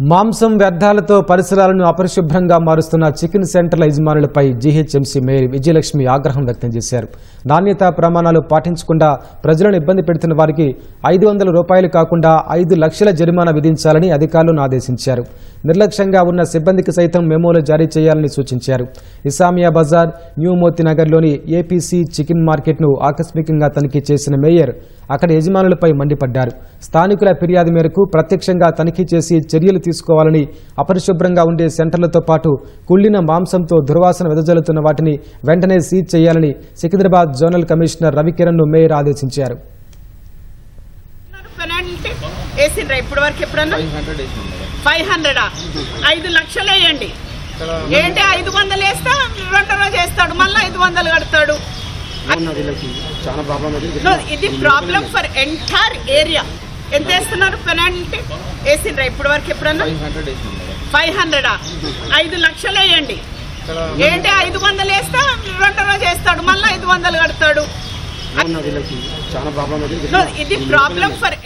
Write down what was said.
మాంసం వ్యర్థాలతో పరిసరాలను అపరిశుభ్రంగా మారుస్తున్న చికెన్ సెంటర్ల యజమానులపై జీహెచ్ఎంసీ మేయర్ విజయలక్ష్మి ఆగ్రహం వ్యక్తం చేశారు. నాణ్యతా ప్రమాణాలు పాటించకుండా ప్రజలను ఇబ్బంది పెడుతున్న వారికి 500 రూపాయలు కాకుండా 5 లక్షల జరిమానా విధించాలని అధికారులను ఆదేశించారు. నిర్లక్ష్యంగా ఉన్న సిబ్బందికి సైతం మెమోలు జారీ చేయాలని సూచించారు. ఇసామియా బజార్, న్యూ మోతీ నగర్లోని ఏపీసీ చికెన్ మార్కెట్ను ఆకస్మికంగా తనిఖీ చేసిన మేయర్ అక్కడ యజమానులపై మండిపడ్డారు. స్థానికుల ఫిర్యాదు మేరకు ప్రత్యక్షంగా తనిఖీ చేసి చర్యలు తీసుకోవాలని, అపరిశుభ్రంగా ఉండే సెంటర్లతో పాటు కుళ్లిన మాంసంతో దుర్వాసన వెదజల్లుతున్న వాటిని వెంటనే సీజ్ చేయాలని సికింద్రాబాద్ జోనల్ కమిషనర్ రవికిరణ్ ను మేయర్ ఆదేశించారు. ఇప్పటి వరకు ఎప్పుడన్నా 500 5 లక్షలు వేయండి. ఏంటి 500 వేస్తా 2 రోజు వేస్తాడు, మళ్ళీ 500 కడతాడు. ఇది ప్రాబ్లం ఫర్ ఎంటైర్ ఏరియా. ఎంత వేస్తున్నారు పెనాల్టీ? వేసిండ్రా ఇప్పటి వరకు ఎప్పుడన్నా 500 5 లక్షలు వేయండి. ఏంటి 500 వేస్తా 2 రోజు వేస్తాడు, మళ్ళీ 500 కడతాడు. ఇది ప్రాబ్లం ఫర్